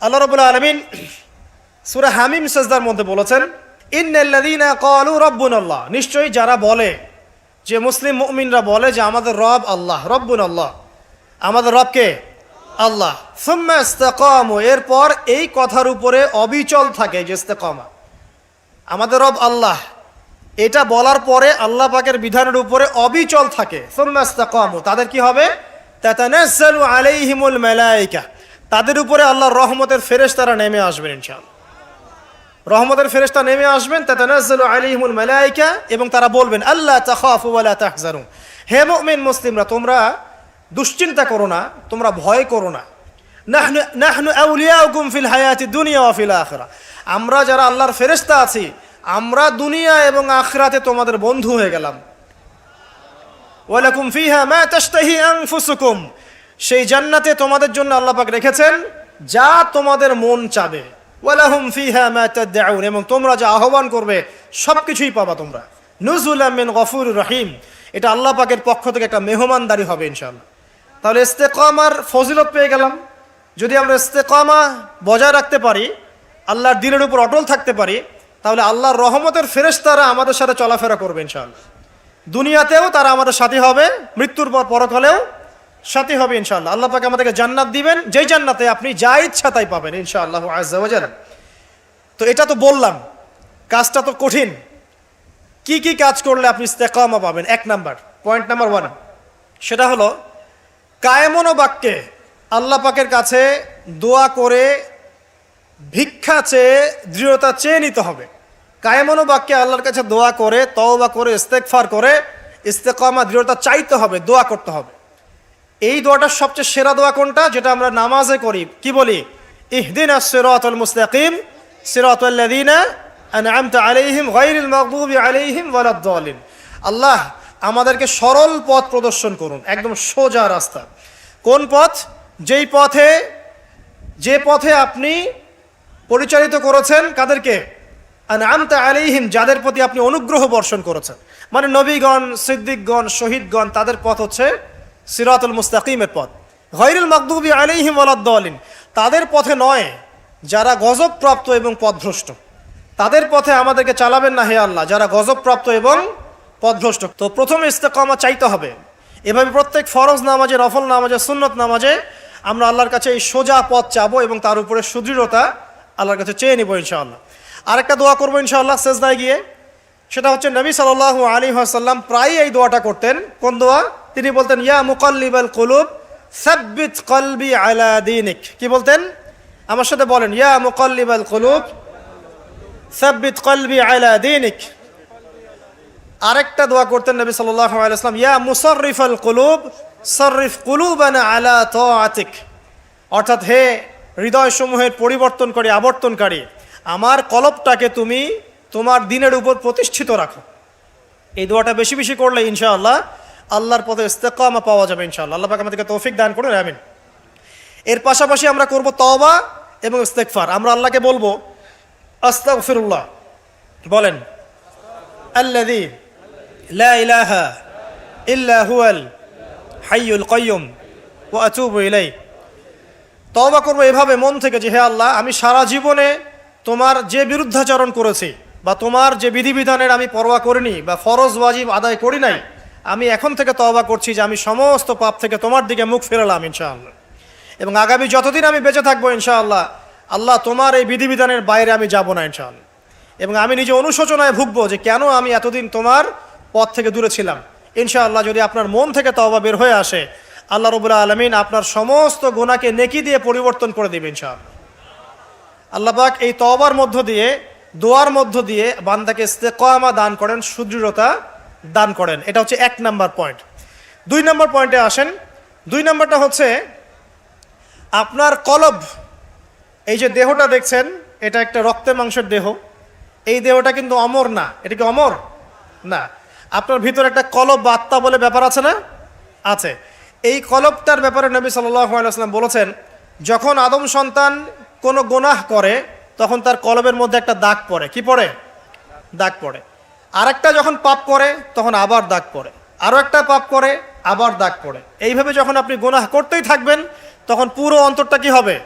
আল্লাহ রাব্বুল আলামিন সূরা হামিম সাজদার মধ্যে বলেছেন, ইন্নাল্লাযীনা ক্বালু রাব্বুনাল্লাহ, নিশ্চয়ই যারা বলে, যে মুসলিম মুমিনরা বলে যে আমাদের রব আল্লাহ, রব্বুনাল্লাহ, আমাদের রব কে? আল্লাহ। সুম্মা ইসতাকামু, এরপর এই কথার উপরে অবিচল থাকে, যে ইস্তেকামা, আমাদের রব আল্লাহ, এটা বলার পরে আল্লাহ পাকের বিধানের উপরে অবিচল থাকে। সুম্মা ইসতাকামু, তাদের কি হবে? তাতানাজ্জালু আলাইহিমুল মালায়েকা, তাদের উপরে আল্লাহর রহমতের ফেরেশতারা নেমে আসবেন ইনশাআল্লাহ। রহমতের ফেরেশতা নেমে আসবেন, তাতানাজ্জালু আলাইহিমুল মালায়েকা, এবং তারা বলবেন আল্লা তাখাফু ওয়া লা তাহজানু, হে মুমিন মুসলিমরা, তোমরা দুশ্চিন্তা করো না, তোমরা ভয় করো না। নাহনু আউলিয়াউকুম ফিল হায়াতিদ দুনিয়া ওয়া ফিল আখিরাহ, আমরা যারা আল্লাহর ফেরেশতা আছি, আমরা দুনিয়া এবং আখিরাতে তোমাদের বন্ধু হয়ে গেলাম। ওয়া লাকুম ফিহা মা তাশতাহি আনফুসুকুম, সেই জান্নাতে তোমাদের জন্য আল্লাহ পাক রেখেছেন যা তোমাদের মন চাবে। ওয়া লাহুম ফিহা মা তাদউন, এবং তোমরা যা আহ্বান করবে সবকিছুই পাবা তোমরা। নুজুলাম মিন গফুরির রহিম, এটা আল্লাহ পাকের পক্ষ থেকে একটা মেহমানদারি হবে ইনশাআল্লাহ। তাহলে ইস্তেকামার ফজিলত পেয়ে গেলাম। যদি আমরা ইস্তেকামা বজায় রাখতে পারি, আল্লাহর দ্বীনের উপর অটল থাকতে পারি, তাহলে আল্লাহর রহমতের ফেরেশতারা আমাদের সাথে চলাফেরা করবে ইনশাআল্লাহ। দুনিয়াতেও তারা আমাদের সাথী হবে, মৃত্যুর পর পরকালেও সাথী হবে ইনশাআল্লাহ। আল্লাহ পাক আমাদেরকে জান্নাত দিবেন, যেই জান্নাতে আপনি যা ইচ্ছা তাই পাবেন ইনশাআল্লাহ আযজা ওয়া জাল্লা। তো এটা তো বললাম, কাজটা তো কঠিন। কি কি কাজ করলে আপনি ইস্তেকামা পাবেন? এক নাম্বার, পয়েন্ট নাম্বার 1, সেটা হলো কায়েমন বাক্যে আল্লাহ পাকের কাছে দোয়া করে, ভিক্ষা চেয়ে, দৃঢ়তা চেয়ে নিতে হবে। কায়েমন বাক্যে আল্লাহর কাছে দোয়া করে, তওবা করে, ইস্তেগফার করে ইস্তেকামা দৃঢ়তা চাইতে হবে, দোয়া করতে হবে। এই দোয়াটার সবচেয়ে সেরা দোয়া কোনটা? যেটা আমরা নামাজে করি। কি বলি? ইহদিনাস সিরাতাল মুস্তাকিম সিরাতাল্লাযীনা আনআমতা আলাইহিম গায়রিল মাগদুবি আলাইহিম ওয়ালাদ-দালিন। আল্লাহ আমাদেরকে সরল পথ প্রদর্শন করুন, একদম সোজা রাস্তা। কোন পথ? যে পথে আপনি পরিচালিত করেছেন কাদেরকে? আনআমতা আলাইহিম, যাদের প্রতি আপনি অনুগ্রহ বর্ষণ করেছেন, মানে নবীগণ, সিদ্দিকগণ, শহীদগণ, তাদের পথ হচ্ছে সিরাতুল মুস্তাকিমের পথ। গায়রিল মাগদুবি আলাইহিম ওয়ালাদ-দালিন, তাদের পথে নয় যারা গজবপ্রাপ্ত এবং পথভ্রষ্ট, তাদের পথে আমাদেরকে চালাবেন না হে আল্লাহ, যারা গজবপ্রাপ্ত এবং পথভ্রষ্ট। তো প্রথমে ইস্তেকামা চাইতে হবে। এভাবে প্রত্যেক ফরজ নামাজে, নফল নামাজে, সুন্নত নামাজে আমরা আল্লাহর কাছে এই সোজা পথ চাবো এবং তার উপরে সুদৃঢ়তা আল্লাহর কাছে চেয়ে নিব ইনশাআল্লাহ। আরেকটা দোয়া করবো ইনশাআল্লাহ সেজদায় গিয়ে, সেটা হচ্ছে নবী সাল্লাল্লাহু আলাইহি ওয়াসাল্লাম প্রায় এই দোয়াটা করতেন। কোন দোয়া? তিনি বলতেন ইয়া মুকাল্লিবাল কুলুব সাব্বিত কলবি আলা দীনিক। কি বলতেন? আমার সাথে বলেন, ইয়া মুকাল্লিবাল কুলুব সাব্বিত কলবি আলা দীনিক। আরেকটা দোয়া করতেন নবী সাল্লাল্লাহু আলাইহি ওয়াসাল্লাম, ইয়া মুসাররিফাল কুলুব সাররিফ কুলুবানা আলা তাআতিক, অর্থাৎ হে হৃদয় সমূহের পরিবর্তনকারী, আবর্তনকারী, আমার কলবটাকে তুমি তোমার দ্বীনের উপর প্রতিষ্ঠিত রাখো। এই দোয়াটা বেশি বেশি করলে ইনশাআল্লাহ আল্লাহর পথে ইস্তেকামা পাওয়া যাবে ইনশাআল্লাহ। আল্লাহ পাক আমাদেরকে তৌফিক দান করুন, আমিন। এর পাশাপাশি আমরা করব তওবা এবং ইস্তেগফার। আমরা আল্লাহকে বলবো আস্তাগফিরুল্লাহ, বলেন আল্লাযী লা ইলাহা ইল্লা হুয়াল হাইয়ুল কাইয়্যুম ওয়া আতুবু ইলাইহি। তওবা করবো এভাবে মন থেকে যে হে আল্লাহ, আমি সারা জীবনে তোমার যে বিরুদ্ধাচরণ করেছি, বা তোমার যে বিধিবিধানের আমি পরোয়া করিনি, বা ফরজ ওয়াজিব আদায় করি নাই, আমি এখন থেকে তওবা করছি যে আমি সমস্ত পাপ থেকে তোমার দিকে মুখ ফেরালাম ইনশাআল্লাহ। এবং আগামী যতদিন আমি বেঁচে থাকবো ইনশাআল্লাহ, আল্লাহ তোমার এই বিধিবিধানের বাইরে আমি যাব না ইনশাআল্লাহ। এবং আমি নিজে অনুশোচনায় ভুগবো যে কেন আমি এতদিন তোমার পথ থেকে দূরে ছিলাম। ইনশাআল্লাহ যদি আপনার মন থেকে তওবা বের হয়ে আসে, আল্লাহ রাব্বুল আলামিন আপনার সমস্ত গুনাহকে নেকি দিয়ে পরিবর্তন করে দেবেন ইনশাআল্লাহ। আল্লাহ পাক এই তওবার মধ্য দিয়ে, দোয়ার মধ্য দিয়ে বান্দাকে ইস্তেকামা দান করেন, সুদৃঢ়তা দান করেন। এটা হচ্ছে 1 নাম্বার পয়েন্ট। 2 নাম্বার পয়েন্টে আসেন। 2 নাম্বারটা হচ্ছে আপনার কলব। এই যে দেহটা দেখছেন, এটা একটা রক্তে মাংসের দেহ। এই দেহটা কিন্তু অমর না। এটা কি অমর? না। আপনার ভিতরে একটা কলব বা আত্মা বলে ব্যাপার আছে না? আছে। এই কলবটার ব্যাপারে নবী সাল্লাল্লাহু আলাইহি ওয়াসাল্লাম বলেছেন, যখন আদম সন্তান কোনো গুনাহ করে তখন তার কলবের মধ্যে একটা দাগ পড়ে। কি পড়ে? দাগ পড়ে। আরেকটা যখন পাপ করে তখন আবার দাগ পড়ে, আরও একটা পাপ করে আবার দাগ পড়ে। এইভাবে যখন আপনি গুনাহ করতেই থাকবেন তখন পুরো অন্তরটা কি হবে?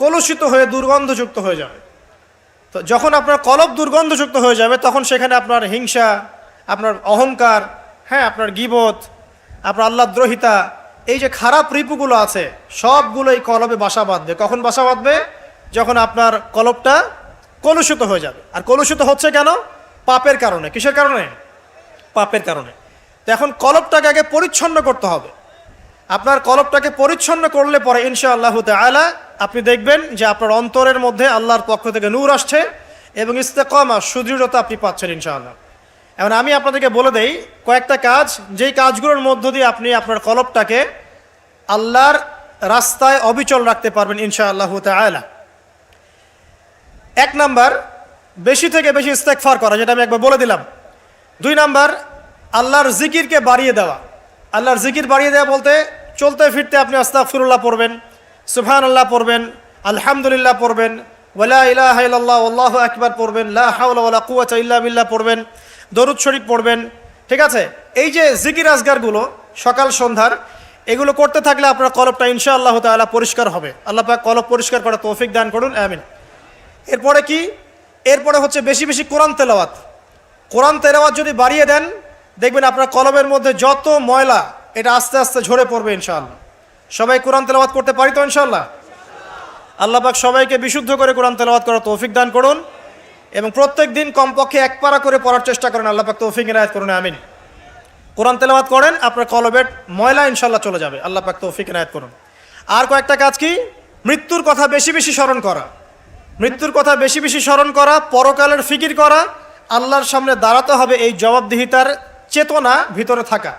কলুষিত হয়ে দুর্গন্ধযুক্ত হয়ে যাবে। তো যখন আপনার কলব দুর্গন্ধযুক্ত হয়ে যাবে তখন সেখানে আপনার হিংসা, আপনার অহংকার, হ্যাঁ, আপনার গীবত, আপনার আল্লাহদ্রোহিতা, এই যে খারাপ রিপুগুলো আছে সবগুলো এই কলবে বাসা বাঁধবে। কখন বাসা বাঁধবে? যখন আপনার কলবটা কলুষিত হয়ে যাবে। আর কলুষিত হচ্ছে কেন? পাপের কারণে। কিসের কারণে? পাপের কারণে। তো এখন কলবটাকে আগে পরিচ্ছন্ন করতে হবে। আপনার কলবটাকে পরিচ্ছন্ন করলে পরে ইনশাআল্লাহ তাআলা আপনি দেখবেন যে আপনার অন্তরের মধ্যে আল্লাহর পক্ষ থেকে নূর আসছে এবং ইস্তেকামা, সুদৃঢ়তা আপনি পাচ্ছেন ইনশাআল্লাহ। এখন আমি আপনাদেরকে বলে দেই কয়েকটা কাজ, যেই কাজগুলোর মধ্য দিয়ে আপনি আপনার কলবটাকে আল্লাহর রাস্তায় অবিচল রাখতে পারবেন ইনশাআল্লাহ তাআলা। 1 নাম্বার, বেশি থেকে বেশি ইস্তেগফার করা, যেটা আমি একবার বলে দিলাম। 2 নাম্বার, আল্লাহর জিকিরকে বাড়িয়ে দেওয়া। আল্লাহর জিকির বাড়িয়ে দেওয়া বলতে চলতে ফিরতে আপনি আস্তাগফিরুল্লাহ পড়বেন, সুবহানাল্লাহ পড়বেন, আলহামদুলিল্লাহ পড়বেন, ওয়ালা ইলাহা ইল্লাল্লাহ আল্লাহু আকবার পড়বেন, লা হাওলা ওয়ালা কুওয়াতা ইল্লা বিল্লাহ পড়বেন, দরুদ শরীফ পড়বেন। ঠিক আছে? এই যে জিকির আজগারগুলো সকাল সন্ধ্যার, এগুলো করতে থাকলে আপনার কলবটা ইনশাআল্লাহ তাআলা পরিষ্কার হবে। আল্লাহ পাক কলব পরিষ্কার করার তৌফিক দান করুন, আমিন। এরপরে কি? এরপরে হচ্ছে বেশি বেশি কোরআন তেলাওয়াত। কোরআন তেলাওয়াত যদি বাড়িয়ে দেন দেখবেন আপনার কলবের মধ্যে যত ময়লা এটা আস্তে আস্তে ঝরে পড়বে ইনশাআল্লাহ। সবাই কোরআন তেলাওয়াত করতে পারি তো ইনশাআল্লাহ? আল্লাহ পাক সবাইকে বিশুদ্ধ করে কোরআন তেলাওয়াত করার তৌফিক দান করুন এবং প্রত্যেক দিন কমপক্ষে 1 পারা করে পড়ার চেষ্টা করেন। আল্লাহ পাক তৌফিক ইনায়াত করুন, আমিন। কোরআন তেলাওয়াত করেন, আপনার কলবের ময়লা ইনশাআল্লাহ চলে যাবে। আল্লাহ পাক তৌফিক ইনায়াত করুন। আর কয়েকটা কাজ কি? মৃত্যুর কথা বেশি বেশি স্মরণ করা। মৃত্যুর কথা বেশি বেশি স্মরণ করা, পরকালের ফিকির করা, আল্লাহর সামনে দাঁড়াতে হবে এই জবাবদিহিতার চেতনা ভিতরে থাকা।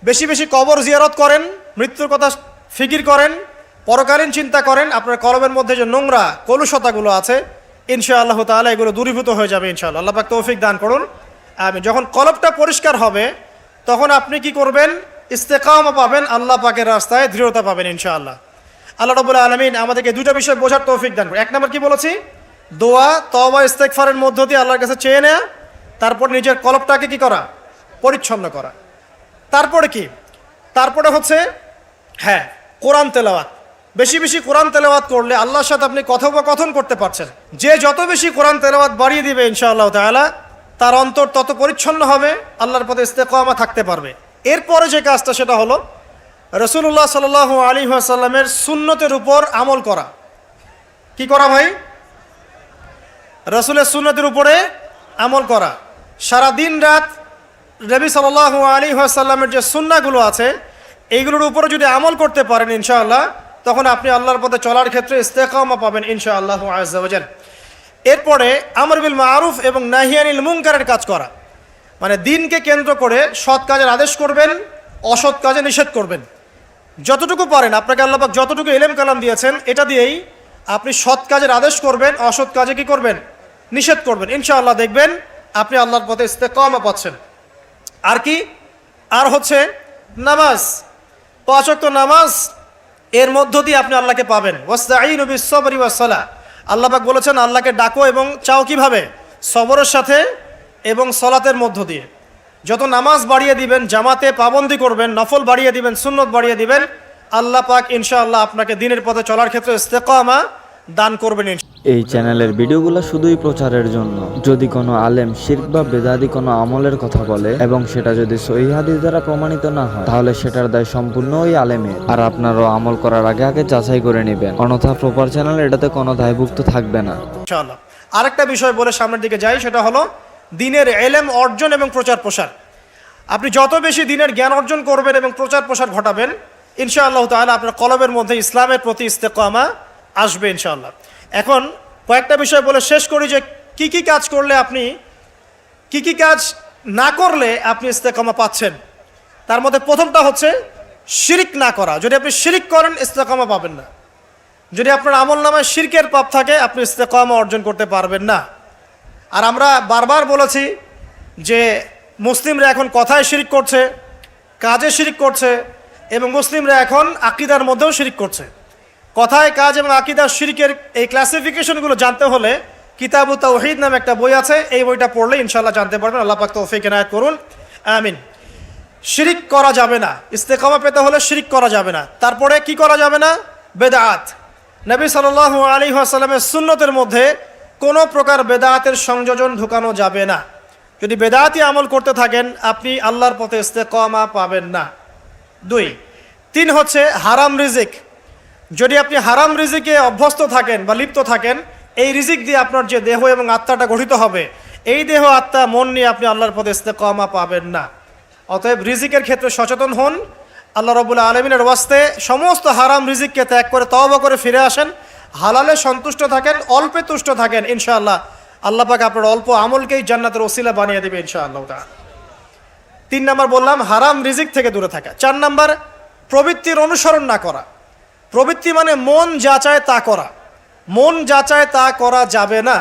বেশি বেশি কবর জিয়ারত করেন, মৃত্যুর কথা ফিকির করেন, পরকালীন চিন্তা করেন। আপনার কলবের মধ্যে যে নোংরা কলুষতাগুলো আছে ইনশাআল্লাহ তাআলা এগুলো দূরীভূত হয়ে যাবে ইনশাআল্লাহ। আল্লাহ পাক তৌফিক দান করুন, আমিন। যখন কলবটা পরিষ্কার হবে তখন আপনি কি করবেন? ইস্তেকামা পাবেন, আল্লাহ পাকের রাস্তায় দৃঢ়তা পাবেন ইনশাআল্লাহ। আল্লাহ রাব্বুল আলামিন আমাদেরকে 2টা বিষয় বোঝার তৌফিক দান করুন। 1 নম্বর কি বলেছি? দোয়া, তওবা, ইস্তেগফারের মধ্য দিয়ে আল্লাহর কাছে চেয়ে নেওয়া, তারপর নিজের কলবটাকে কি করা? পরিচ্ছন্ন করা। তারপরে কি? তারপরে হচ্ছে হ্যাঁ, কোরআন তেলাওয়াত। বেশি বেশি কোরআন তেলাওয়াত করলে আল্লাহর সাথে আপনি কথোপকথন করতে পারছেন। যে যত বেশি কোরআন তেলাওয়াত বাড়িয়ে দিবে ইনশাআল্লাহ তাআলা তার অন্তর তত পরিচ্ছন্ন হবে, আল্লাহর পথে ইস্তেকামা থাকতে পারবে। এরপরে যে কাজটা সেটা হলো রাসূলুল্লাহ সাল্লাল্লাহু আলাইহি ওয়াসাল্লামের সুন্নতের উপর আমল করা। কি করা ভাই? রাসূলের সুন্নতের উপরে আমল করা। সারা দিন রাত নবী সাল্লাল্লাহু আলাইহি ওয়াসাল্লামের যে সুন্নাহগুলো আছে এইগুলোর উপরে যদি আমল করতে পারেন ইনশাআল্লাহ তখন আপনি আল্লাহর পথে চলার ক্ষেত্রে ইস্তেকামা পাবেন ইনশাআল্লাহু আযজা ওয়া জাল্লা। এরপরে আমর বিল মারুফ এবং নাহি আনিল মুনকারের কাজ করা, মানে দিনকে কেন্দ্র করে সৎ কাজের আদেশ করবেন, অসৎ কাজে নিষেধ করবেন। যতটুকু পারেন, আপনাকে আল্লাহ পাক যতটুকু ইলম কালাম দিয়েছেন এটা দিয়েই আপনি সৎ কাজের আদেশ করবেন, অসৎ কাজে কি করবেন? নিষেধ করবেন। ইনশাআল্লাহ দেখবেন আপনি আল্লাহর পথে ইস্তেকামা পাচ্ছেন। আর কি? আর হচ্ছে নামাজ, 5 ওয়াক্ত নামাজ, এর মধ্য দিয়ে আপনি আল্লাহকে পাবেন। ওয়াস্তাঈনু বিস-সাবরি ওয়াস-সালাহ। আল্লাহ পাক বলেছেন আল্লাহকে ডাকো এবং চাও কিভাবে? সবরের সাথে এবং সালাতের মধ্য দিয়ে। যত নামাজ বাড়িয়ে দিবেন, জামাতে পাবন্দি করবেন, নফল বাড়িয়ে দিবেন, সুন্নত বাড়িয়ে দিবেন, আল্লাহ পাক ইনশাআল্লাহ আপনাকে দ্বীনের পথে চলার ক্ষেত্রে ইস্তেকামা দান করবেন। এই চ্যানেলের ভিডিওগুলো শুধুই প্রচারের জন্য। যদি কোনো আলেম শিরক বা বেদাতি কোনো আমলের কথা বলে এবং সেটা যদি সহিহ হাদিস দ্বারা প্রমাণিত না হয় তাহলে সেটার দায় সম্পূর্ণ ওই আলেমের। আর আপনারাও আমল করার আগে আগে যাচাই করে নেবেন, অন্যথা প্রপার চ্যানেল এটাতে কোনো দায়ভুক্ত থাকবে না ইনশাআল্লাহ। আরেকটা বিষয় বলে সামনের দিকে যাই, সেটা হলো দ্বীনের ইলম অর্জন এবং প্রচার প্রসার। আপনি যত বেশি দ্বীনের জ্ঞান অর্জন করবেন এবং প্রচার প্রসার ঘটাবেন ইনশাআল্লাহ তাআলা আপনার কলবের মধ্যে ইসলামের প্রতি ইস্তেকামা আসবে ইনশাআল্লাহ। এখন কয়েকটা বিষয় বলে শেষ করি যে কি কি কাজ করলে আপনি, কি কি কাজ না করলে আপনি ইস্তেকামা পাচ্ছেন। তার মধ্যে প্রথমটা হচ্ছে শিরিক না করা। যদি আপনি শিরিক করেন ইস্তেকামা পাবেন না। যদি আপনার আমলনামায় শিরকের পাপ থাকে আপনি ইস্তেকামা অর্জন করতে পারবেন না। আর আমরা বারবার বলেছি যে মুসলিমরা এখন কথায় শিরিক করছে, কাজে শিরিক করছে এবং মুসলিমরা এখন আকীদার মধ্যেও শিরিক করছে। কথায়, কাজ এবং আকীদার শিরকের এই ক্লাসিফিকেশনগুলো জানতে হলে কিতাবু তাওহীদ নামে একটা বই আছে, এই বইটা পড়লে ইনশাআল্লাহ জানতে পারবেন। আল্লাহ পাক তৌফিক ইনায়াত করুন, আমিন। শিরিক করা যাবে না, ইস্তেকামা পেতে হলে শিরিক করা যাবে না। তারপরে কি করা যাবে না? বেদাত, নবী সাল্লাল্লাহু আলাইহি ওয়াসাল্লামের সুন্নতের মধ্যে কোনো প্রকার বেদাতের সংযোজন ঢুকানো যাবে না। যদি বেদাতি আমল করতে থাকেন আপনি আল্লাহর পথে ইস্তেকামা পাবেন না। 2, 3 হচ্ছে হারাম রিজিক। যদি আপনি হারাম রিজিকে অভ্যস্ত থাকেন বা লিপ্ত থাকেন, এই রিজিক দিয়ে আপনার যে দেহ এবং আত্মাটা গঠিত হবে, এই দেহ আত্মা মন নিয়ে আপনি আল্লাহর পথে ইস্তেকামা পাবেন না। অতএব রিজিকের ক্ষেত্রে সচেতন হন। আল্লাহ রাব্বুল আলামিনের ওয়াস্তে সমস্ত হারাম রিজিককে ত্যাগ করে তওবা করে ফিরে আসেন, হালালে সন্তুষ্ট থাকেন, অল্পে তুষ্ট থাকেন, ইনশাআল্লাহ আল্লাহ পাক আপনার অল্প আমলকেই জান্নাতের ওসিলা বানিয়ে দেবে ইনশাআল্লাহ তাআলা। 3 নাম্বার বললাম হারাম রিজিক থেকে দূরে থাকা। 4 নাম্বার প্রবৃত্তির অনুসরণ না করা। প্রবৃত্তি মানে মন যা চায় তা করা। মন যা চায় তা করা যাবে না,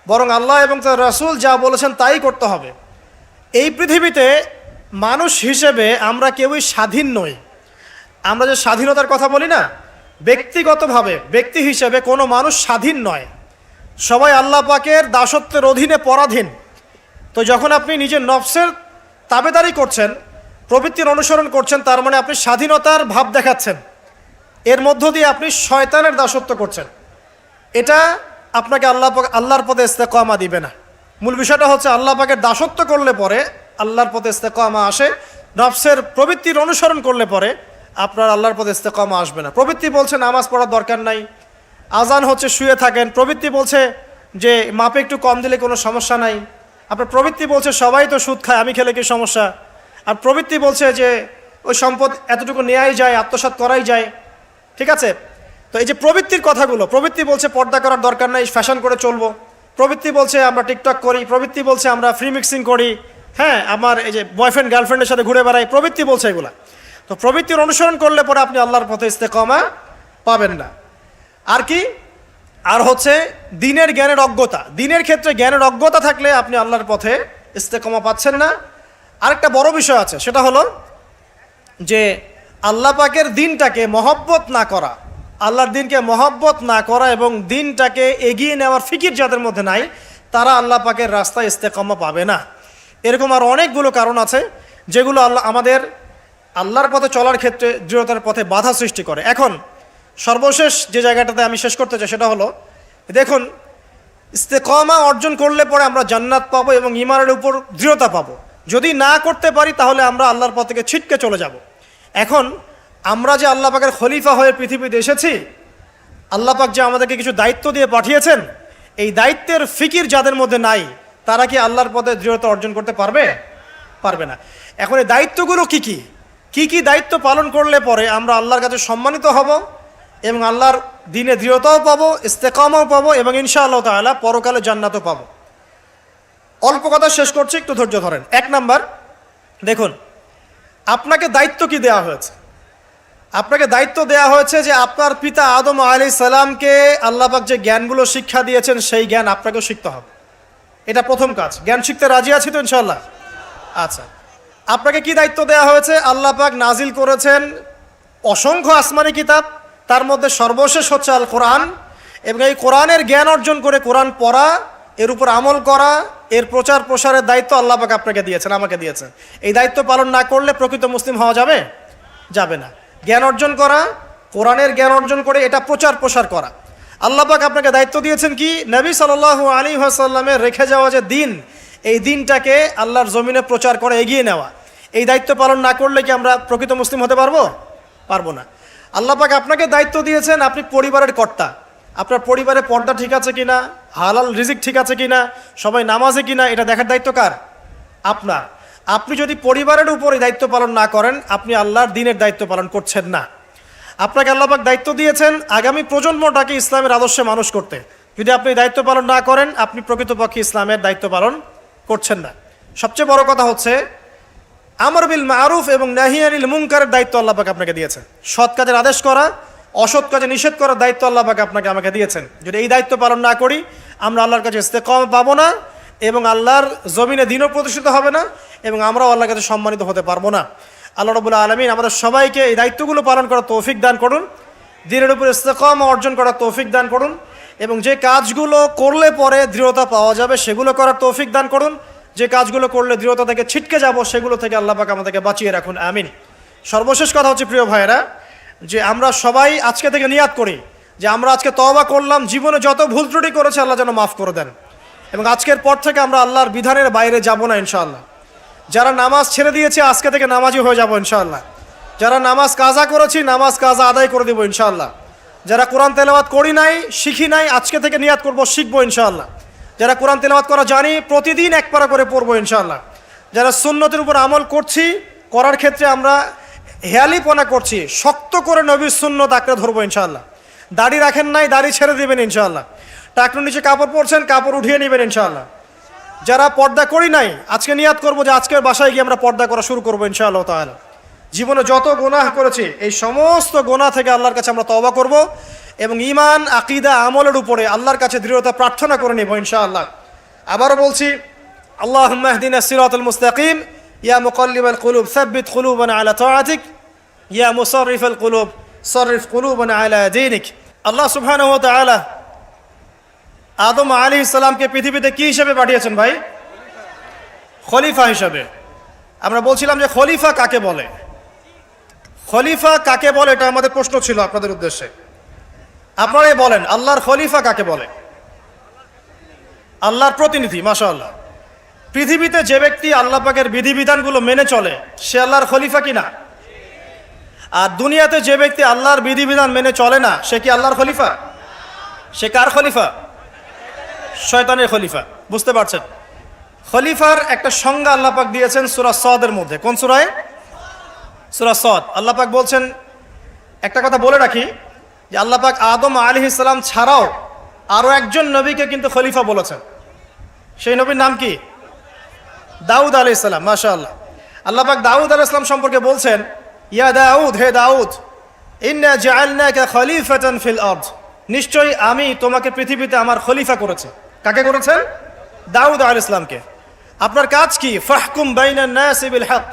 বরং আল্লাহ এবং তার রাসূল যা বলেছেন তাই করতে হবে। এই পৃথিবীতে মানুষ হিসেবে আমরা কেউই স্বাধীন নই। আমরা যে স্বাধীনতার কথা বলি না, ব্যক্তিগতভাবে ব্যক্তি হিসেবে কোনো মানুষ স্বাধীন নয়, সবাই আল্লাহ পাকের দাসত্বের অধীনে পরাধীন। তো যখন আপনি নিজের নফসের তাবেদারি করছেন, প্রবৃত্তির অনুসরণ করছেন, তার মানে আপনি স্বাধীনতার ভাব দেখাচ্ছেন, এর মধ্য দিয়ে আপনি শয়তানের দাসত্ব করছেন। এটা আপনাকে আল্লাহর পথে ইস্তেকামা দিবে না। মূল বিষয়টা হচ্ছে আল্লাহ পাকের দাসত্ব করলে পরে আল্লাহর পথে ইস্তেকামা আসে, নফসের প্রবৃত্তির অনুসরণ করলে পরে আপনার আল্লাহর পথে ইস্তেকামা আসবে না। প্রবৃত্তি বলছে নামাজ পড়ার দরকার নাই, আজান হচ্ছে শুয়ে থাকেন। প্রবৃত্তি বলছে যে মাপে একটু কম দিলে কোনো সমস্যা নাই। আপনার প্রবৃত্তি বলছে সবাই তো সুদ খায়, আমি খেলে কি সমস্যা। আর প্রবৃত্তি বলছে যে ওই সম্পদ এতটুকু নেওয়াই যায়, আত্মসাৎ করাই যায়। ঠিক আছে, তো এই যে প্রবৃত্তির কথাগুলো, প্রবৃত্তি বলছে পর্দা করার দরকার নাই, ফ্যাশন করে চলবো। প্রবৃত্তি বলছে আমরা টিকটক করি। প্রবৃত্তি বলছে আমরা ফ্রি মিক্সিং করি, হ্যাঁ, আমার এই যে বয়ফ্রেন্ড গার্লফ্রেন্ডের সাথে ঘুরে বেড়াই। প্রবৃত্তি বলছে এগুলা। তো প্রবৃত্তির অনুসরণ করলে পরে আপনি আল্লাহর পথে ইস্তেকামা পাবেন না। আর কি? আর হচ্ছে দিনের জ্ঞানের অজ্ঞতা। দিনের ক্ষেত্রে জ্ঞানের অজ্ঞতা থাকলে আপনি আল্লাহর পথে ইস্তেকামা পাচ্ছেন না। আরেকটা বড় বিষয় আছে, সেটা হলো যে আল্লাহ পাকের দিনটাকে মহব্বত না করা, আল্লাহর দিনকে মহব্বত না করা এবং দিনটাকে এগিয়ে নেওয়ার ফিকির যাদের মধ্যে নাই, তারা আল্লাহ পাকের রাস্তায় ইস্তেকামা পাবে না। এরকম আর অনেকগুলো কারণ আছে যেগুলো আমাদের আল্লাহর পথে চলার ক্ষেত্রে দৃঢ়তার পথে বাধা সৃষ্টি করে। এখন সর্বশেষ যে জায়গাটাতে আমি শেষ করতে চাই সেটা হলো, দেখুন, ইস্তেকামা অর্জন করলে পরে আমরা জান্নাত পাবো এবং ঈমানের উপর দৃঢ়তা পাবো। যদি না করতে পারি তাহলে আমরা আল্লাহর পথ থেকে ছিটকে চলে যাব। এখন আমরা যে আল্লাহ পাকের খলিফা হয়ে পৃথিবীতে এসেছি, আল্লাহ পাক যে আমাদেরকে কিছু দায়িত্ব দিয়ে পাঠিয়েছেন, এই দায়িত্বের ফিকির যাদের মধ্যে নাই, তারা কি আল্লাহর পথে দৃঢ়তা অর্জন করতে পারবে? পারবে না। এখন এই দায়িত্বগুলো কি কি দায়িত্ব পালন করলে পরে আমরা আল্লাহর কাছে সম্মানিত হব এবং আল্লাহর দিনে দৃঢ়তাও পাবো, ইস্তেকামাও পাবো এবং ইনশাআল্লাহ তাআলা পরকালে জান্নাতও পাবো। অল্প কথা শেষ করছি, একটু ধৈর্য ধরেন। 1 নাম্বার, দেখুন, আপনাকে দায়িত্ব কি দেওয়া হয়েছে? আপনাকে দায়িত্ব দেওয়া হয়েছে যে আপনার পিতা আদম আলাইহিস সালামকে আল্লাহ পাক যে জ্ঞানগুলো শিক্ষা দিয়েছেন সেই জ্ঞান আপনাকেও শিখতে হবে। এটা প্রথম কাজ। জ্ঞান শিখতে রাজি আছি তো ইনশাআল্লাহ? আচ্ছা, আপনাকে কি দায়িত্ব দেওয়া হয়েছে? আল্লাহ পাক নাজিল করেছেন অসংখ্য আসমানি কিতাব, তার মধ্যে সর্বশেষ হচ্ছে আল কোরআন, এবং এই কোরআনের জ্ঞান অর্জন করে কোরআন পড়া, এর উপর আমল করা, এর প্রচার প্রসারের দায়িত্ব আল্লাহ পাক আপনাকে দিয়েছেন, আমাকে দিয়েছেন। এই দায়িত্ব পালন না করলে প্রকৃত মুসলিম হওয়া যাবে? যাবে না। জ্ঞান অর্জন করা, কোরআনের জ্ঞান অর্জন করে এটা প্রচার প্রসার করা। আল্লাহ পাক আপনাকে দায়িত্ব দিয়েছেন কি? নবী সাল্লাল্লাহু আলাইহি ওয়াসাল্লামের রেখে যাওয়া যে দিন, এই দিনটাকে আল্লাহর জমিনে প্রচার করে এগিয়ে নেওয়া। এই দায়িত্ব পালন না করলে কি আমরা প্রকৃত মুসলিম হতে পারবো? পারবো না। আল্লাহ পাক আপনাকে দায়িত্ব দিয়েছেন, আপনি পরিবারের কর্তা। আপনার পরিবারে পর্দা ঠিক আছে কিনা, হালাল রিজিক ঠিক আছে কিনা, সবাই নামাজে কিনা, এটা দেখার দায়িত্ব কার? আপনার। আপনি যদি পরিবারের উপর এই দায়িত্ব পালন না করেন, আপনি আল্লাহর দ্বীনের দায়িত্ব পালন করছেন না। আপনাকে আল্লাহ পাক দায়িত্ব দিয়েছেন আগামী প্রজন্মটাকে ইসলামের আদর্শে মানুষ করতে। যদি আপনি দায়িত্ব পালন না করেন, আপনি প্রকৃতপক্ষে ইসলামের দায়িত্ব পালন করছেন না। সবচেয়ে বড় কথা হচ্ছে আমর বিল মারুফ এবং নাহি আনিল মুনকারের দায়িত্ব আল্লাহ পাক আপনাকে দিয়েছেন। সৎ কাজের আদেশ করা, অসৎ কাজে নিষেধ করার দায়িত্ব আল্লাহ পাক আপনাকে আমাকে দিয়েছেন। যদি এই দায়িত্ব পালন না করি, আমরা আল্লাহর কাছে ইস্তেকামা পাবো না এবং আল্লাহর জমিনে দিনও প্রতিষ্ঠিত হবে না এবং আমরাও আল্লাহর কাছে সম্মানিত হতে পারবো না। আল্লাহ রাব্বুল আলামিন আমাদের সবাইকে এই দায়িত্বগুলো পালন করার তৌফিক দান করুন, দিনের উপর ইস্তেকামা অর্জন করার তৌফিক দান করুন এবং যে কাজগুলো করলে পরে দৃঢ়তা পাওয়া যাবে সেগুলো করার তৌফিক দান করুন। যে কাজগুলো করলে দৃঢ়তা থেকে ছিটকে যাব সেগুলো থেকে আল্লাহ পাক আমাদেরকে বাঁচিয়ে রাখুন, আমিন। সর্বশেষ কথা হচ্ছে প্রিয় ভাইয়েরা, যে আমরা সবাই আজকে থেকে নিয়াত করি যে আমরা আজকে তওবা করলাম, জীবনে যত ভুল ত্রুটি করেছে আল্লাহ যেন মাফ করে দেন, এবং আজকের পর থেকে আমরা আল্লাহর বিধানের বাইরে যাব না ইনশাআল্লাহ। যারা নামাজ ছেড়ে দিয়েছে আজকে থেকে নামাজি হয়ে যাব ইনশাআল্লাহ। যারা নামাজ কাজা করেছি নামাজ কাজা আদায় করে দেবো ইনশাআল্লাহ। যারা কোরআন তেলাওয়াত করি নাই, শিখি নাই, আজকে থেকে নিয়াত করবো শিখবো ইনশাআল্লাহ। যারা কোরআন তেলাওয়াত করা জানি প্রতিদিন এক পারা করে পড়বো ইনশাআল্লাহ। যারা সুন্নতের উপর আমল করছি, করার ক্ষেত্রে আমরা হেয়ালিপনা করছি, শক্ত করে নবীর সুন্নত আঁকড়ে ধরবো ইনশাআল্লাহ। দাড়ি রাখেন নাই, দাড়ি ছেড়ে দেবেন ইনশাআল্লাহ। টাকনুর নিচে কাপড় পরছেন, কাপড় উঠিয়ে নেবেন ইনশাআল্লাহ। যারা পর্দা করি নাই আজকে নিয়াত করবো যে আজকের বাসায় গিয়ে আমরা পর্দা করা শুরু করবো ইনশাআল্লাহ তাআলা। জীবনে যত গুনাহ করেছি এই সমস্ত গুনাহ থেকে আল্লাহর কাছে আমরা তওবা করব এবং ঈমান আকীদা আমলের উপরে আল্লাহর কাছে দৃঢ়তা প্রার্থনা করে নেব ইনশাআল্লাহ। আবারও বলছি, আল্লাহুম্মা ইহদিনাস সিরাতাল মুস্তাকিম, ইয়া মুকাল্লিবাল কুলুব সাব্বিত কুলুবানা আলা তাআতিক, ইয়া মুসাররিফাল কুলুব সাররিফ কুলুবানা আলা দীনিক। আল্লাহ সুবহানাহু ওয়া তাআলা আদম আলাইহিস সালামকে পৃথিবীতে কি হিসেবে পাঠিয়েছেন ভাই? খলিফা হিসেবে। আমরা বলছিলাম যে খলিফা কাকে বলে, খলিফা কাকে বলে, এটা আমাদের প্রশ্ন ছিল আপনাদের উদ্দেশ্যে। আপনারাই বলেন আল্লাহর খলিফা কাকে বলে? আল্লাহর প্রতিনিধি। মাশাআল্লাহ। পৃথিবীতে যে ব্যক্তি আল্লাহ পাকের বিধিবিধানগুলো মেনে চলে সে আল্লাহর খলিফা কিনা? আর দুনিয়াতে যে ব্যক্তি আল্লাহর বিধিবিধান মেনে চলে না সে কি আল্লাহর খলিফা? সে কার খলিফা? শয়তানের খলিফা। বুঝতে পারছেন? খলিফার একটা সংজ্ঞা আল্লাহ পাক দিয়েছেন সূরা সদের মধ্যে। কোন সূরায়? সূরা সদ। আল্লাহ পাক বলছেন, একটা কথা বলে রাখি যে আল্লাহ পাক আদম আলাইহিস সালাম ছাড়াও আরো একজন নবীকে কিন্তু খলিফা বলেছেন। সেই নবীর নাম কি? দাউদ আলাইহিস সালাম। মাশাআল্লাহ। আল্লাহ পাক দাউদ আলাইহিস সালাম সম্পর্কে বলছেন, ইয়া দাউদ, হে দাউদ, ইন্না জাআলনাকা খলিফাতান ফিল আরদ, নিশ্চয়ই আমি তোমাকে পৃথিবীতে আমার খলিফা করেছি। কাকে করেছেন? দাউদ আলাইহিস সালামকে। আপনার কাজ কি? ফাহকুম বাইনান নাসি বিল হক,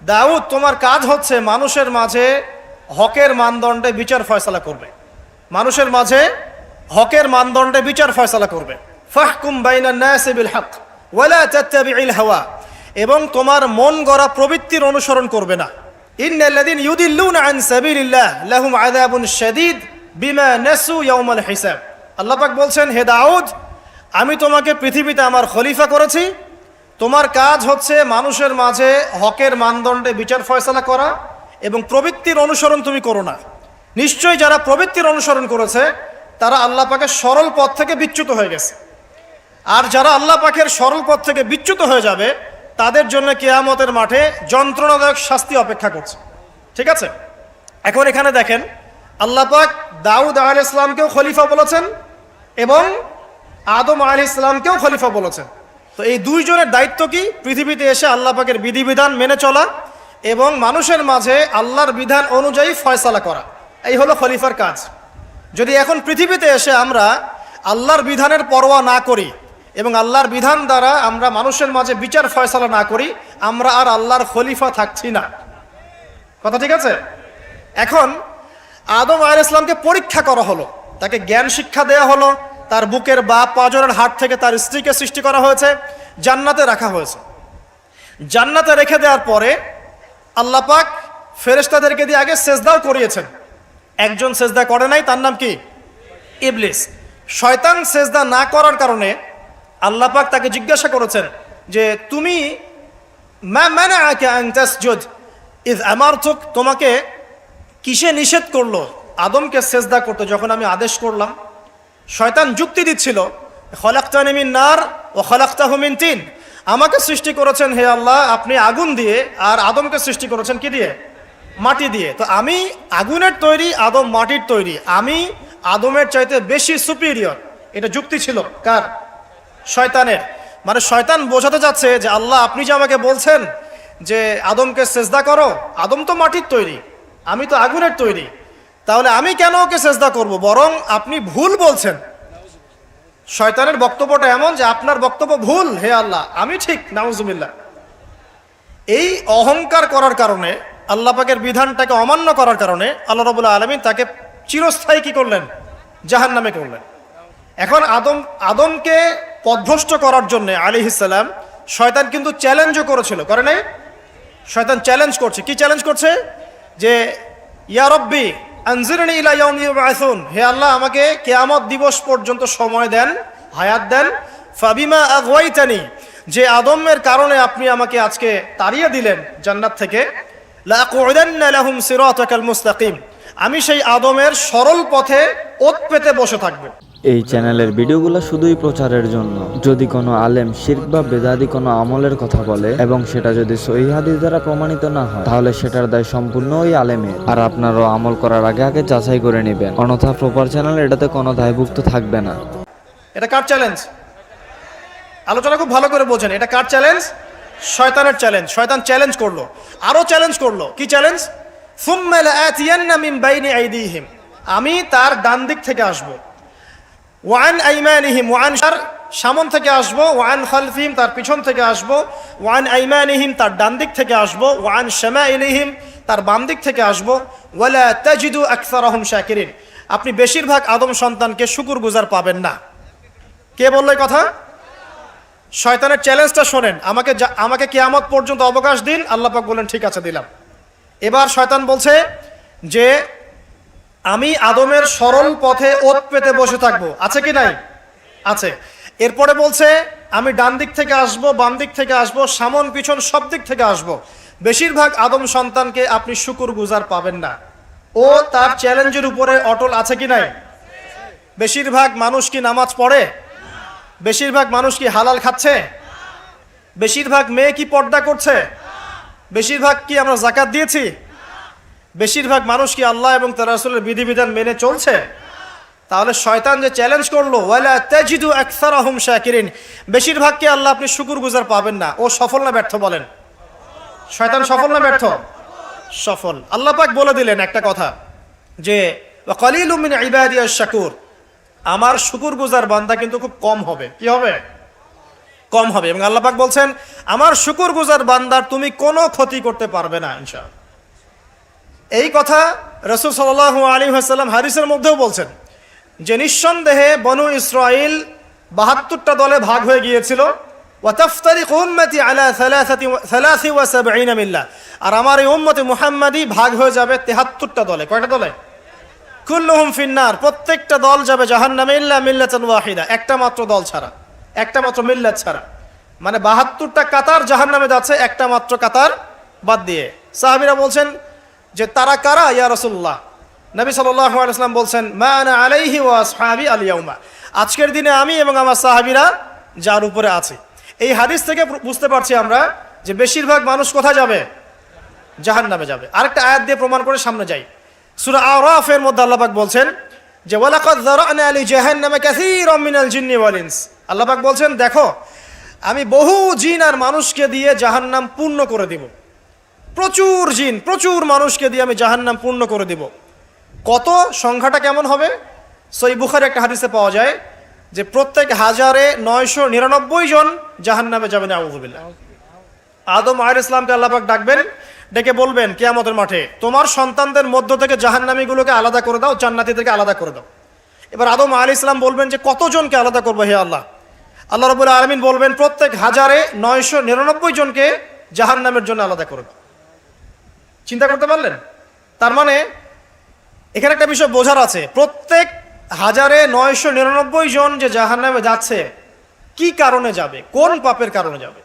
দাউদ তোমার কাজ হচ্ছে মানুষের মাঝে হকের মানদণ্ডে বিচার ফয়সালা করবে। মানুষের মাঝে হকের মানদণ্ডে বিচার ফয়সালা করবে। ফাহকুম বাইনান নাসি বিল হক ওয়ালা তাত্তাবিউল হাওয়া, এবং তোমার মন গড়া প্রবৃত্তির অনুসরণ করবে না। ইন্নাল্লাযীনা ইউদিল্লুনা আন সাবিলিল্লাহ লাহুম আযাবুন শাদীদ বিমা নাসু ইয়াউমাল হিসাব। আল্লাহ পাক বলছেন, হে দাউদ, আমি তোমাকে পৃথিবীতে আমার খলিফা করেছি, তোমার কাজ হচ্ছে মানুষের মাঝে হকের মানদণ্ডে বিচার ফয়সালা করা এবং প্রবৃত্তির অনুসরণ তুমি করো না। নিশ্চয়ই যারা প্রবৃত্তির অনুসরণ করেছে তারা আল্লাহ পাকের সরল পথ থেকে বিচ্যুত হয়ে গেছে, আর যারা আল্লাহ পাকের সরল পথ থেকে বিচ্যুত হয়ে যাবে তাদের জন্য কিয়ামতের মাঠে যন্ত্রণাদায়ক শাস্তি অপেক্ষা করছে। ঠিক আছে? এখন এখানে দেখেন, আল্লাহ পাক দাউদ আলাইহিস সালামকেও খলিফা বলেছেন এবং আদম আলাইহিস সালামকেও খলিফা বলেছেন। তো এই দুইজনের দায়িত্ব কি? পৃথিবীতে এসে আল্লাহ পাকের বিধিবিধান মেনে চলা এবং মানুষের মাঝে আল্লাহর বিধান অনুযায়ী ফয়সালা করা। এই হলো খলিফার কাজ। যদি এখন পৃথিবীতে এসে আমরা আল্লাহর বিধানের পরোয়া না করি এবং আল্লাহর বিধান দ্বারা আমরা মানুষের মাঝে বিচার ফয়সালা না করি, আমরা আর আল্লাহর খলিফা থাকছি না। কথা ঠিক আছে? এখন আদম আলাইহিস সালামকে পরীক্ষা করা হলো, তাকে জ্ঞান শিক্ষা দেওয়া হলো, তার বুকের বাপ পাঁজরের হাট থেকে তার স্ত্রীকে সৃষ্টি করা হয়েছে, জান্নাতে রাখা হয়েছে। জান্নাতে রেখে দেওয়ার পরে আল্লাহ পাক ফেরেশতাদেরকে দিয়ে আগে সেজদাও করিয়েছেন। একজন সেজদা করে নাই, তার নাম কি? ইবলিস। শয়তান সেজদা না করার কারণে আল্লাহ পাক তাকে জিজ্ঞাসা করেছেন যে তুমি মা মানাআকা আন তাসজুদ ইয আমারতুক, তোমাকে কিসে নিষেধ করলো আদমকে সেজদা করতে যখন আমি আদেশ করলাম? শয়তান যুক্তি দিচ্ছিল, খলাকতানি মিন নার ওয়া খলাকতাহু মিন তিন, আমাকে সৃষ্টি করেছেন হে আল্লাহ আপনি আগুন দিয়ে, আর আদমকে সৃষ্টি করেছেন কি দিয়ে? মাটি দিয়ে। তো আমি আগুনের তৈরি, আদম মাটির তৈরি, আমি আদমের চাইতে বেশি সুপিরিয়র। এটা যুক্তি ছিল কার? শয়তানের। মানে শয়তান বোঝাতে যাচ্ছে যে আল্লাহ আপনি যে আমাকে বলছেন যে আদমকে সেজদা করো, আদম তো মাটির তৈরি, আমি তো আগুনের তৈরি, তাহলে আমি কেন ওকে সেজদা করব? বরং আপনি ভুল বলছেন। শয়তানের বক্তব্যটা এমন যে আপনার বক্তব্য ভুল, হে আল্লাহ আমি ঠিক, নাউজুবিল্লাহ। এই অহংকার করার কারণে, আল্লাহ পাকের বিধানটাকে অমান্য করার কারণে আল্লাহ রাব্বুল আলামিন তাকে চিরস্থায়ী কি করলেন? জাহান্নামে করলেন। এখন আদমকে পথভ্রষ্ট করার জন্য আলাইহিস সালাম শয়তান কিন্তু চ্যালেঞ্জও করেছিল, করে নাই? শয়তান চ্যালেঞ্জ করছে। কি চ্যালেঞ্জ করছে? যে ইয়া রব্বি আনজিরনি ইলা ইয়াউমি ইউবআসুন, হে আল্লাহ আমাকে কিয়ামত দিবস পর্যন্ত সময় দেন, হায়াত দেন। ফাবিমা আগওয়াইতানি, যে আদমের কারণে আপনি আমাকে আজকে তাড়িয়ে দিলেন জান্নাত থেকে, লাআকুদান্না লাহুম সিরাতাকাল মুস্তাকিম, আমি সেই আদমের সরল পথে ওত পেতে বসে থাকবো। এই চ্যানেলের ভিডিওগুলো শুধুই প্রচারের জন্য। যদি কোনো আলেম শিরক বা বেদাদি কোনো আমলের কথা বলে এবং সেটা যদি সহিহ হাদিস দ্বারা প্রমাণিত না হয়, তাহলে সেটার দায় সম্পূর্ণ ওই আলেমের। আর আপনারাও আমল করার আগে আগে যাচাই করে নেবেন, অন্যথা প্রপার চ্যানেল এটাতে কোনো দায়ভুক্ত থাকবে না। এটা কার চ্যালেঞ্জ? আলোচনা খুব ভালো করে বোঝেন। এটা কার চ্যালেঞ্জ? শয়তানের চ্যালেঞ্জ। শয়তান চ্যালেঞ্জ করলো, আরো চ্যালেঞ্জ করলো। কি চ্যালেঞ্জ? সুম্মা লাআতিয়ান্না মিন বাইনি আইদিহিম, আমি তার ডান দিক থেকে আসবো, ওয়ান আইমানিহিম, ওয়ান সামন থেকে আসবো, ওয়ান খালফিহিম, তার পিছন থেকে আসবো, ওয়ান আইমানিহিম, তার ডান দিক থেকে আসবো, ওয়ান শামাইলিহিম, তার বাম দিক থেকে আসবো, ওয়ালা তাজিদু আকসারাহুম শাকিরিন, আপনি বেশিরভাগ আদম সন্তানকে শুকরগুজার পাবেন না। কে বললো এই কথা? শয়তানের চ্যালেঞ্জটা শোনেন। আমাকে কিয়ামত পর্যন্ত অবকাশ দিন। আল্লাহ পাক বলেন ঠিক আছে দিলাম। এবার শয়তান বলছে যে আমি আদমের সরল পথে ওত পেতে বসে থাকবো। আছে কি নাই? আছে। এরপরে বলছে আমি ডান দিক থেকে আসবো, বাম দিক থেকে আসবো, সামন পিছন সব দিক থেকে আসবো, বেশিরভাগ আদম সন্তানকে আপনি শুকরগুজার পাবেন না। ও তার চ্যালেঞ্জের উপরে অটল আছে কি নাই? বেশিরভাগ মানুষ কি নামাজ পড়ে? বেশিরভাগ মানুষ কি হালাল খাচ্ছে? বেশিরভাগ মেয়ে কি পর্দা করছে? বেশিরভাগ কি আমরা যাকাত দিয়েছি? বেশিরভাগ মানুষ কি আল্লাহ এবং তার রাসূলের বিধিবিধান মেনে চলছে? তাহলে শয়তান যে চ্যালেঞ্জ করলো, ওয়ালা তাজিদু আকসারাহুম শাকিরিন, বেশিরভাগকে আল্লাহ আপনি শুকরগুজার পাবেন না, ও সফল না ব্যর্থ? বলেন, শয়তান সফল না ব্যর্থ? সফল। আল্লাহ পাক বলে দিলেন একটা কথা যে ওয়া কালিলুম মিন ইবাদিয়াশ শাকুর, আমার শুকরগুজার বান্দা কিন্তু খুব কম হবে। কি হবে? কম হবে। এবং আল্লাহ পাক বলছেন আমার শুকরগুজার বান্দার তুমি কোনো ক্ষতি করতে পারবে না ইনশাআল্লাহ। এই কথা রাসূল সাল্লাল্লাহু আলাইহি ওয়াসাল্লাম হাদিসের মধ্যেও বলছেন যে নিঃসন্দেহে বনু ইসরাইল ৭২টা দলে ভাগ হয়ে গিয়েছিল। ওয়া তাফতারিকু উম্মতি আলা 73 মিল্লাহ, আর আমার এই উম্মতে মুহাম্মাদি ভাগ হয়ে যাবে ৭৩টা দলে। কয়টা দলে? কুল্লুহুম ফিন্নার, প্রত্যেকটা দল যাবে জাহান্নামে ইল্লা মিল্লাতান ওয়াহিদা, একটা মাত্র দল ছাড়া, একটা মাত্র মিল্লাত ছাড়া। মানে ৭২টা কাতার জাহান্নামে যাচ্ছে, একটা মাত্র কাতার বাদ দিয়ে। সাহাবীরা বলছেন যে তারা কারা ইয়া রাসূলুল্লাহ? নবী সাল্লাল্লাহু আলাইহি ওয়াসাল্লাম বলছেন মা আনা আলাইহি ওয়া আসহাবি আল ইয়াউমা, আজকের দিনে আমি এবং আমার সাহাবীরা যার উপরে আছি। এই হাদিস থেকে বুঝতে পারছি আমরা যে বেশিরভাগ মানুষ কোথায় যাবে? জাহান্নামে যাবে। আরেকটা আয়াত দিয়ে প্রমাণ করে সামনে যাই। সূরা আরাফের মধ্যে আল্লাহ পাক বলছেন যে ওয়ালাকাদ যারানা লি জাহান্নামা কাসীরাম মিনাল জিন্নি ওয়াল ইনস, আল্লাহ পাক বলছেন দেখো আমি বহু জিন আর মানুষকে দিয়ে জাহান্নাম পূর্ণ করে দিব। প্রচুর জিন, প্রচুর মানুষকে দিয়ে আমি জাহান্নাম পূর্ণ করে দিব। কত? সংখ্যাটা কেমন হবে? সহিহ বুখারী একটা হাদিসে পাওয়া যায় যে প্রত্যেক ১,৯৯৯ জন জাহান্নামে যাবেন। আউযুবিল্লাহ। আদম আলাইহিস সালামকে আল্লাহ পাক ডাকবেন, ডেকে বলবেন কিয়ামতের মাঠে তোমার সন্তানদের মধ্য থেকে জাহান্নামীগুলোকে আলাদা করে দাও, জান্নাতীদেরকে আলাদা করে দাও। এবার আদম আলাইহিস সালাম বলবেন যে কতজনকে আলাদা করবো হে আল্লাহ? আল্লাহ রাব্বুল আলামিন বলবেন প্রত্যেক ১,৯৯৯ জনকে জাহান্নামের জন্য আলাদা করে দাও। চিন্তা করতে পারলেন? তার মানে এখানে একটা বিষয় বোঝার আছে, প্রত্যেক ১,৯৯৯ জন যে জাহান্নামে যাচ্ছে কি কারণে যাবে? কোন পাপের কারণে যাবে?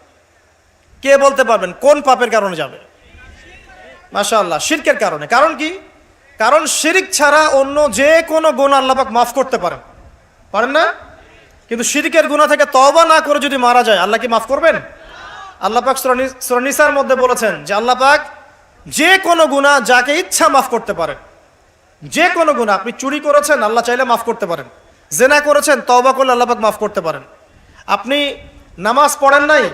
কে বলতে পারবেন কোন পাপের কারণে যাবে? মাশাআল্লাহ, শিরকের কারণে। কারণ কি? কারণ শিরক ছাড়া অন্য যে কোনো গুনাহ আল্লাহ পাক মাফ করতে পারেন, পারেন না? কিন্তু শিরকের গুনাহ থেকে তওবা না করে যদি মারা যায় আল্লাহ কি মাফ করবেন? আল্লাহ পাক সূরা নিসার মধ্যে বলেছেন যে আল্লাহ পাক যে কোনো গুনাহ যাকে ইচ্ছা মাফ করতে পারেন। যে কোনো গুনাহ, আপনি চুরি করেছেন আল্লাহ চাইলে মাফ করতে পারেন, জিনা করেছেন তওবা করলে আল্লাহ পাক মাফ করতে পারেন, আপনি নামাজ পড়েন নাই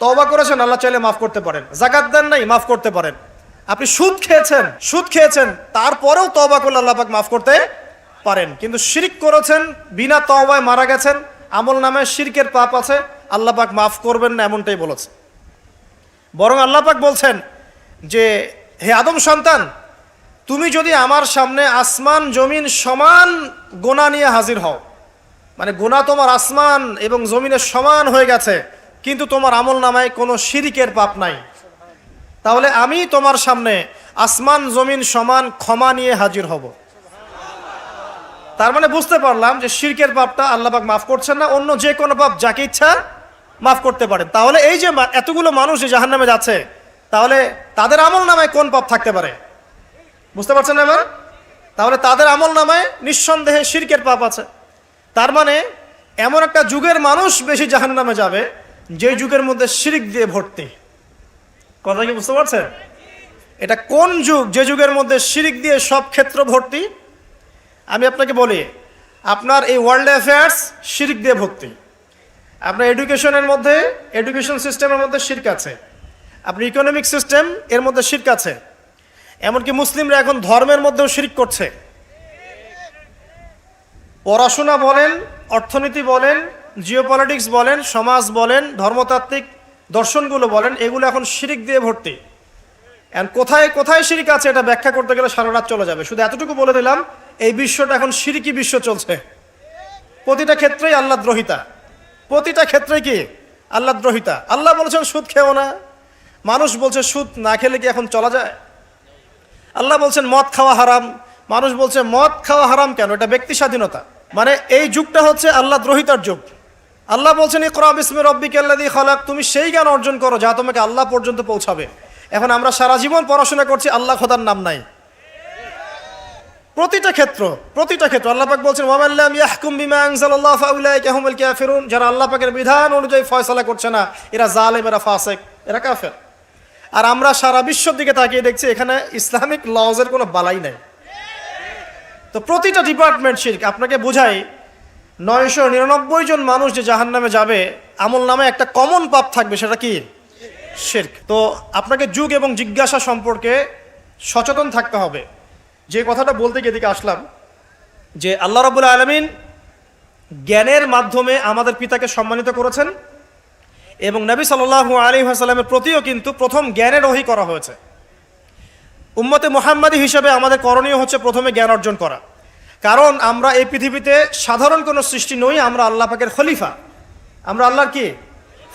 তওবা করেছেন আল্লাহ চাইলে মাফ করতে পারেন, যাকাত দেন নাই মাফ করতে পারেন, আপনি সুদ খেয়েছেন তারপরেও তওবা করলে আল্লাহ পাক মাফ করতে পারেন। কিন্তু শিরক করেছেন, বিনা তওবায় মারা গেছেন, আমল নামে শিরকের পাপ আছে, আল্লাহ পাক মাফ করবেন না এমনটাই বলেছে। বরং আল্লাহ পাক বলছেন যে হে আদম সন্তান, তুমি যদি আমার সামনে আসমান জমিন সমান গুনাহ নিয়ে হাজির হও, মানে গুনাহ তোমার আসমান এবং জমিনের সমান হয়ে গেছে কিন্তু তোমার আমল নামায় কোনো শিরকের পাপ নাই, তাহলে আমি তোমার সামনে আসমান জমিন সমান ক্ষমা নিয়ে হাজির হব। তার মানে বুঝতে পারলাম যে শিরকের পাপটা আল্লাহ পাক মাফ করছেন না, অন্য যে কোনো পাপ যাকে ইচ্ছা মাফ করতে পারেন। তাহলে এই যে এতগুলো মানুষ যে জাহান্নামে যাচ্ছে, তাহলে তাদের আমল নামায় কোন পাপ থাকতে পারে? বুঝতে পারছেন না এবার? তাহলে তাদের আমল নামায় নিঃসন্দেহে শিরকের পাপ আছে। তার মানে এমন একটা যুগের মানুষ বেশি জাহান্নামে যাবে যে যুগের মধ্যে শিরক দিয়ে ভর্তি। কথা কি বুঝতে পারছেন? এটা কোন যুগ? যে যুগের মধ্যে শিরক দিয়ে সব ক্ষেত্র ভর্তি। আমি আপনাকে বলি, আপনার এই ওয়ার্ল্ড অ্যাফেয়ার্স শিরক দিয়ে ভর্তি। আপনার এডুকেশনের মধ্যে, এডুকেশন সিস্টেমের মধ্যে শিরক আছে। আপনার ইকোনমিক সিস্টেম, এর মধ্যে শিরক আছে। এমনকি মুসলিমরা এখন ধর্মের মধ্যেও শিরক করছে। পড়াশোনা বলেন, অর্থনীতি বলেন, জিওপলিটিক্স বলেন, সমাজ বলেন, ধর্মতাত্ত্বিক দর্শনগুলো বলেন, এগুলো এখন শিরক দিয়ে ভর্তি। এখন কোথায় কোথায় শিরক আছে এটা ব্যাখ্যা করতে গেলে সারা রাত চলে যাবে। শুধু এতটুকু বলে দিলাম, এই বিশ্বটা এখন শিরকি বিশ্ব চলছে। প্রতিটা ক্ষেত্রেই আল্লাহদ্রোহিতা, প্রতিটা ক্ষেত্রে কি আল্লাহদ্রোহিতা। আল্লাহ বলছেন সুদ খেও না, মানুষ বলছে সুদ না খেলে কি এখন চলা যায়? আল্লাহ বলছেন মদ খাওয়া হারাম, মানুষ বলছে মদ খাওয়া হারাম কেন? এটা ব্যক্তি স্বাধীনতা। মানে এই যুগটা হচ্ছে আল্লাহদ্রোহিতার যুগ। আল্লাহ বলছেন ইকরা বিসমি রাব্বিকাল্লাযী খালাক, তুমি সেই জ্ঞান অর্জন করো যা তোমাকে আল্লাহ পর্যন্ত পৌঁছাবে। এখন আমরা সারা জীবন পড়াশোনা করছি, আল্লাহ খোদার নাম নাই। প্রতিটা ক্ষেত্র আল্লাহ পাক বলছেন ওয়া মান লাম ইয়াহকুম বিমা আনজালাল্লাহু ফাউলাইকা হুমুল কাফিরুন, যারা আল্লাহ পাকের বিধান অনুযায়ী ফয়সালা করছে না, এরা জালেম, এরা ফাসিক, এরা কাফের। আর আমরা সারা বিশ্বের দিকে তাকিয়ে দেখছি এখানে ইসলামিক লজের কোনো বালাই নাই। তো প্রতিটা ডিপার্টমেন্ট শিরক। আপনাকে বোঝাই, 999 জন মানুষ যে জাহান্নামে যাবে, আমল নামে একটা কমন পাপ থাকবে, সেটা কি? শিরক। তো আপনাকে যুগ এবং জিজ্ঞাসা সম্পর্কে সচেতন থাকতে হবে। যে কথাটা বলতে গিয়ে এদিকে আসলাম, যে আল্লাহ রাব্বুল আলামিন জ্ঞানের মাধ্যমে আমাদের পিতাকে সম্মানিত করেছেন এবং নবী সাল্লাল্লাহু আলাইহি ওয়াসাল্লামের প্রতিও কিন্তু প্রথম জ্ঞানের ওহী করা হয়েছে। উম্মতে মুহাম্মাদি হিসেবে আমাদের করণীয় হচ্ছে প্রথমে জ্ঞান অর্জন করা। কারণ আমরা এই পৃথিবীতে সাধারণ কোনো সৃষ্টি নই, আমরা আল্লাহ পাকের খলিফা। আমরা আল্লাহর কি?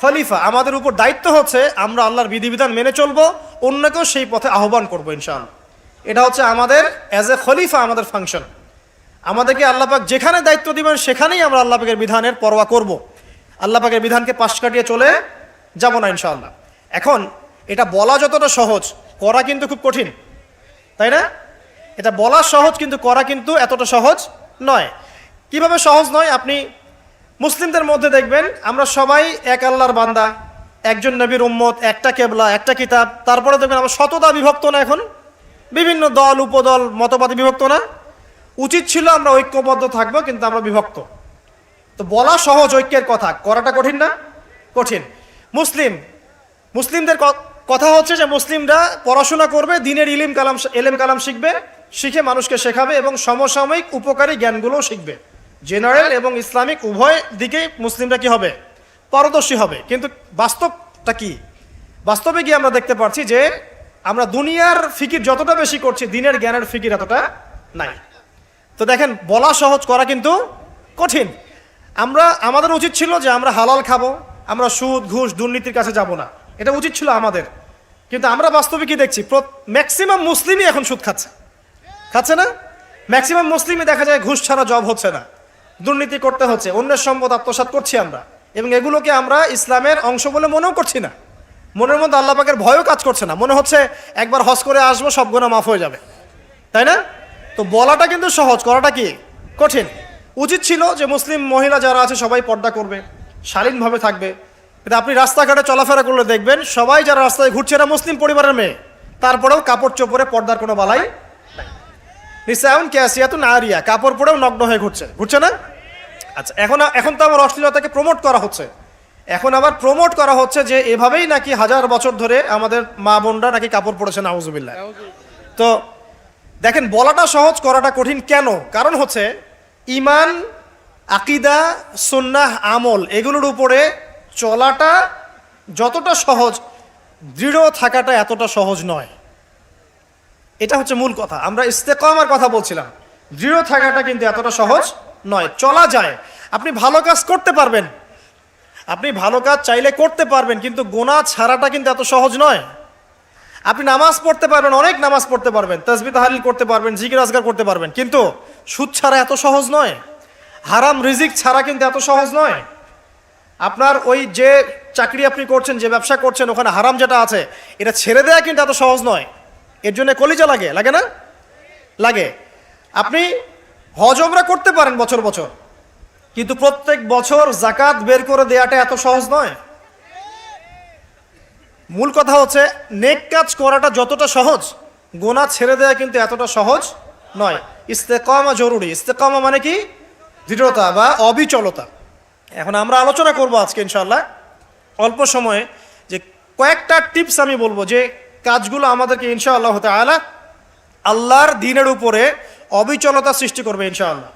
খলিফা। আমাদের উপর দায়িত্ব হচ্ছে আমরা আল্লাহর বিধিবিধান মেনে চলবো, অন্যকেও সেই পথে আহ্বান করবো ইনশাআল্লাহ। এটা হচ্ছে আমাদের অ্যাজ এ খলিফা আমাদের ফাংশন। আমাদেরকে আল্লাহ পাক যেখানে দায়িত্ব দিবেন সেখানেই আমরা আল্লাহ পাকের বিধানের পরোয়া করব। আল্লাহ পাকের বিধানকে পাশ কাটিয়ে চলে যাব না ইনশাআল্লাহ। এখন এটা বলা যতটা সহজ, করা কিন্তু খুব কঠিন, তাই না? এটা বলা সহজ, কিন্তু করা কিন্তু এতটা সহজ নয়। কিভাবে সহজ নয়? আপনি মুসলিমদের মধ্যে দেখবেন আমরা সবাই এক আল্লাহর বান্দা, একজন নবীর উম্মত, একটা কেবলা, একটা কিতাব। তারপরে দেখবেন আমরা শতদা বিভক্ত না, এখন বিভিন্ন দল উপদল মতবাদে বিভক্ত না। উচিত ছিল আমরা ঐক্যবদ্ধ থাকবো, কিন্তু আমরা বিভক্ত। তো বলা সহজ ঐক্যের কথা, করাটা কঠিন না? কঠিন। মুসলিমদের কথা হচ্ছে যে মুসলিমরা পড়াশোনা করবে, দিনের এলেম কালাম শিখবে, শিখে মানুষকে শেখাবে এবং সমসাময়িক উপকারী জ্ঞানগুলোও শিখবে। জেনারেল এবং ইসলামিক উভয় দিকেই মুসলিমরা কি হবে? পারদর্শী হবে। কিন্তু বাস্তবটা কি? বাস্তবে গিয়ে আমরা দেখতে পাচ্ছি যে আমরা দুনিয়ার ফিকির যতটা বেশি করছি, দিনের জ্ঞানের ফিকির এতটা নাই। তো দেখেন, বলা সহজ, করা কিন্তু কঠিন। আমাদের উচিত ছিল যে আমরা হালাল খাবো, আমরা সুদ ঘুষ দুর্নীতির কাছে যাব না, এটা উচিত ছিল আমাদের। কিন্তু আমরা বাস্তবে কি দেখছি? ম্যাক্সিমাম মুসলিমই এখন সুদ খাচ্ছে না? ম্যাক্সিমাম মুসলিমই দেখা যায় ঘুষ ছাড়া জব হচ্ছে না, দুর্নীতি করতে হচ্ছে, অন্যের সম্পদ আত্মসাৎ করছি আমরা, এবং এগুলোকে আমরা ইসলামের অংশ বলে মনেও করছি না। মনের মধ্যে আল্লাহ পাকের ভয়ও কাজ করছে না, মনে হচ্ছে একবার হজ করে আসবো, সব গুনাহ মাফ হয়ে যাবে, তাই না? তো বলাটা কিন্তু সহজ, করাটা কি কঠিন। উচিত ছিল যে মুসলিম মহিলা যারা আছে সবাই পর্দা করবে, শালীনভাবে থাকবে। কিন্তু আপনি রাস্তাঘাটে চলাফেরা করলে দেখবেন সবাই যারা রাস্তায় ঘুরছে এরা মুসলিম পরিবারের মেয়ে, তারপরেও কাপড় চোপড়ে পর্দার কোনো বালাই নিসাউন কাসিয়াতুন আরিয়া, কাপড় পরেও নগ্ন হয়ে ঘুরছে না? আচ্ছা, এখন তো আমার অশ্লীলতাকে প্রমোট করা হচ্ছে। এখন আবার প্রমোট করা হচ্ছে যে এভাবেই নাকি 1000 বছর ধরে আমাদের মা বোনরা নাকি কাপড় পরেছে, নাউজুবিল্লাহ। তো দেখেন, বলাটা সহজ, করাটা কঠিন কেন? কারণ হচ্ছে ঈমান, আকীদা, সুন্নাহ, আমল, এগুলোর উপরে চলাটা যতটা সহজ, দৃঢ় থাকাটা এতটা সহজ নয়। এটা হচ্ছে মূল কথা। আমরা ইস্তেকামার কথা বলছিলাম, দৃঢ় থাকাটা কিন্তু এতটা সহজ নয়। চলা যায়, আপনি ভালো কাজ করতে পারবেন, আপনি ভালো কাজ চাইলে করতে পারবেন, কিন্তু গুনাহ ছাড়াটা কিন্তু এত সহজ নয়। আপনি নামাজ পড়তে পারবেন, অনেক নামাজ পড়তে পারবেন, তাসবিহ তাহলিল করতে পারবেন, জিকির আজকার করতে পারবেন, কিন্তু সুদ ছাড়া এত সহজ নয়, হারাম রিজিক ছাড়া কিন্তু এত সহজ নয়। আপনার ওই যে চাকরি আপনি করছেন, যে ব্যবসা করছেন, ওখানে হারাম যেটা আছে এটা ছেড়ে দেওয়া কিন্তু এত সহজ নয়। এর জন্য কলিজা লাগে, লাগে না? লাগে। আপনি হজ ওমরা করতে পারেন বছর বছর, কিন্তু প্রত্যেক বছর জাকাত বের করে দেওয়াটা এত সহজ নয়। মূল কথা হচ্ছে নেক কাজ করাটা যতটা সহজ, গোনা ছেড়ে দেওয়া কিন্তু এতটা সহজ নয়। ইস্তেকামা জরুরি। ইস্তেকামা মানে কি? দৃঢ়তা বা অবিচলতা। এখন আমরা আলোচনা করব আজকে ইনশাআল্লাহ অল্প সময়ে, যে কয়েকটা টিপস আমি বলবো যে কাজগুলো আমাদেরকে ইনশাআল্লাহ তাআলা আল্লাহর দ্বীনের উপরে অবিচলতা সৃষ্টি করবে ইনশাআল্লাহ।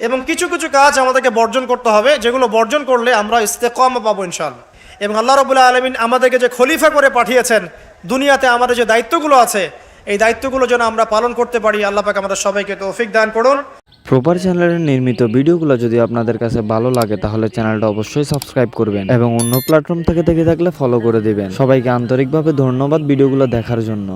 এবং কিছু কিছু কাজ আমাদেরকে বর্জন করতে হবে, যেগুলো বর্জন করলে আমরা ইস্তেকামা পাবো ইনশাআল্লাহ। এবং আল্লাহ রাব্বুল আলামিন আমাদেরকে যে খলিফা করে পাঠিয়েছেন দুনিয়াতে, আমাদের যে দায়িত্বগুলো আছে, এই দায়িত্বগুলো যেন আমরা পালন করতে পারি। আল্লাহ পাক আমাদের সবাইকে তৌফিক দান করুন। প্রপার চ্যানেলের নির্মিত ভিডিওগুলো যদি আপনাদের কাছে ভালো লাগে তাহলে চ্যানেলটা অবশ্যই সাবস্ক্রাইব করবেন এবং অন্য প্ল্যাটফর্ম থেকে দেখে থাকলে ফলো করে দিবেন। সবাইকে আন্তরিকভাবে ধন্যবাদ ভিডিওগুলো দেখার জন্য।